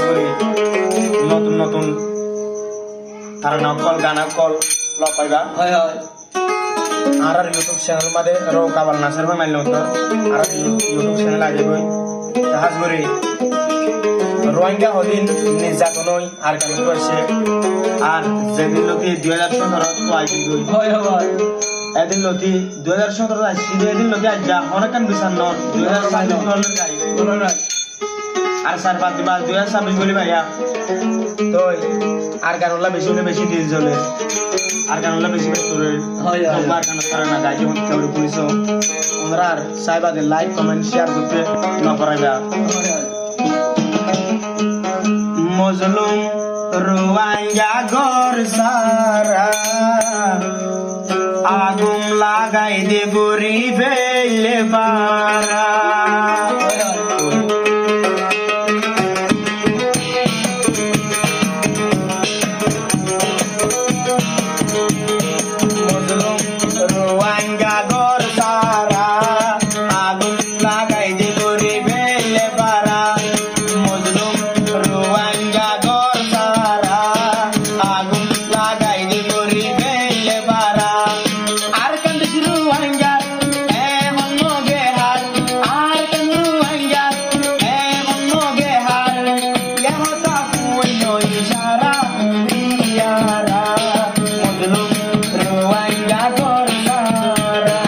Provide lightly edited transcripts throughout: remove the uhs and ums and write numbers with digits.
করি নতুন নতুন তারা নকল গান কল লপাইবা হয় হয় আর ইউটিউব চ্যানেল মাঝে রো কাবাল নাসের ভাই মাইল উত্তর আর ইউটিউব চ্যানেল আগে বই জাহাজ করি রোহিঙ্গা হদিন নির্যাতন আর কেন করছে আর যেদিন লতি 2017 তো আইবি গই হয় হয় এদিন লতি 2017 আসছি এদিন লতি আজ যা অনেকখান বিচার নন 2027 নলের গাই আর স্যার বাদ দিবা 2026 বলি ভাইয়া তো আর গানলা বেশি হলে বেশি দিল চলে আর গানলা বেশি বেতরে হয় হয় আর গান তারা না গাই যখন কেউ পুলিশ ওনারা আর সাইবাদে লাইক কমেন্ট শেয়ার করতে না পারাইবা মজলুম রোহিঙ্গা ঘর সারা আগুন লাগাই দে গরি ফেলে পারা মজলুম রোহিঙ্গা ঘর সারা আগুন লাগাই দে গরি ফেলে পারা মজলুম রোহিঙ্গা ঘর সারা আগুন লাগাই দে গরি ফেলে পারা আর কান্দিস রোহিঙ্গা এমন নগে হার আর কান্দ রোহিঙ্গা এমন নগে হার ইহতা কুইন ইশারা ইয়ারা মজলুম রোহিঙ্গা ঘর সারা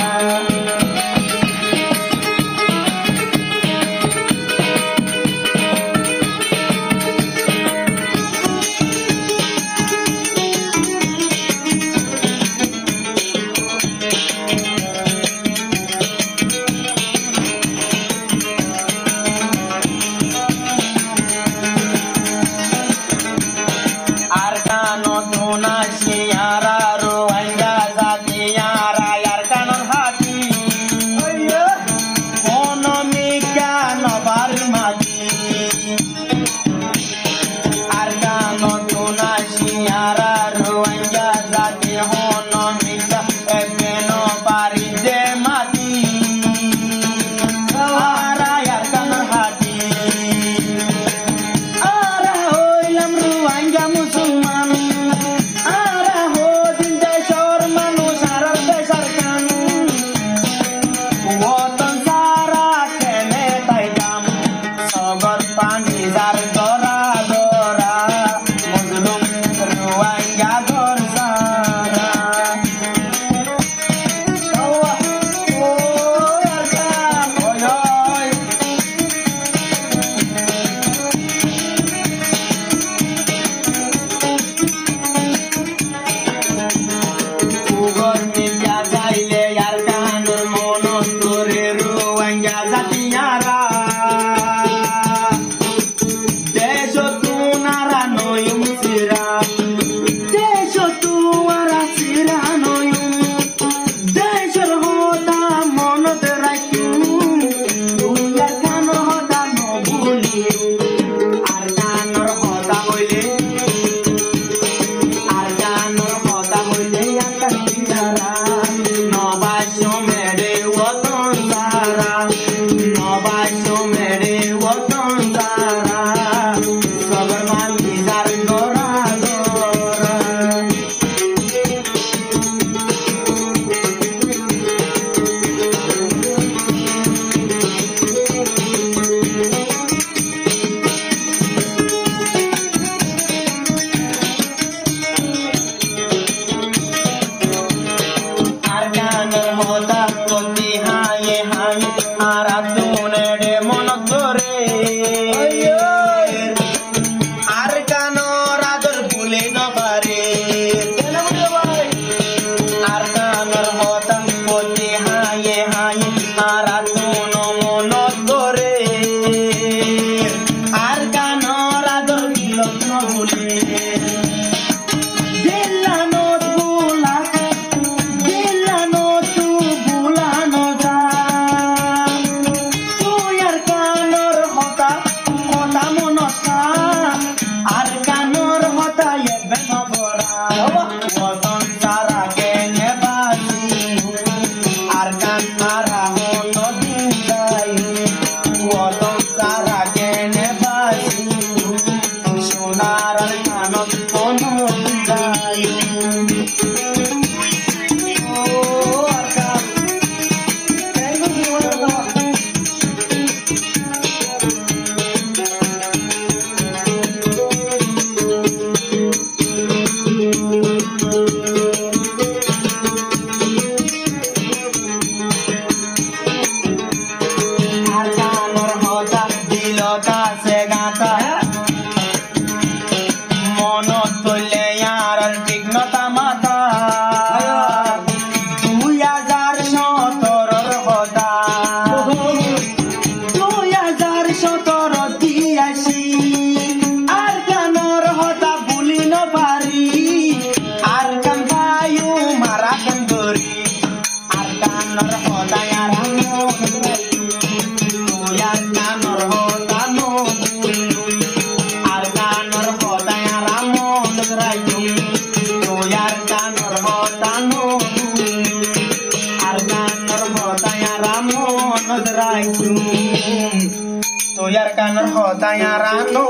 আর কানো তোনা শিয়ারা রোহিঙ্গা জাতিয়ারা আর কানো হাতি অনমিকা নবার মাটি আর কানো তোনা শিয়ারা রোহিঙ্গা জাতি অনমিকা এবেন পারি দে মাটি আর কানো হাতি আরা হইলাম রোহিঙ্গা মুসলমান আরা হদিন দেশর মানুষ আর দেশার কান ওতন সারা কেনে তাইতাম সগর পানি যার গরা গরা মজলুম রোহিঙ্গা ঘর সারা ও আর কাম ওই উগর মিয়া যাইলে আর কানুর মনন করে রোহিঙ্গা জাতিয়ারা দেশ তুনারা নয়ুম সিরা দেশ তুয়ারা সিরা নয়ুম দেশর হতা মনত রাখিম তুই আর কানুর হতা নভুলি আর কানুর হতা হইলে আর গানোর কথা হইলে আকাশিয়ারা নবাসো মেরে ওতন সারা নবাসো মেরে ওতন সারা সবর মালি যার গোরা গোরা আছে গাঁথা মনত তুললে আর তীক্ষ্ণতা মাথা 2017 কথা 2017 দিয়াছি আর কানর হতা ভুলি নপারি আর কান বায়ু মারা কান গরি আর কানর হতা আর আর কানর হতা নো আর কানর হতা আর মন রাইতু আর কানর হতা নো আর কানর হতা আর মন রাইতু তো यार कानर होता यार नो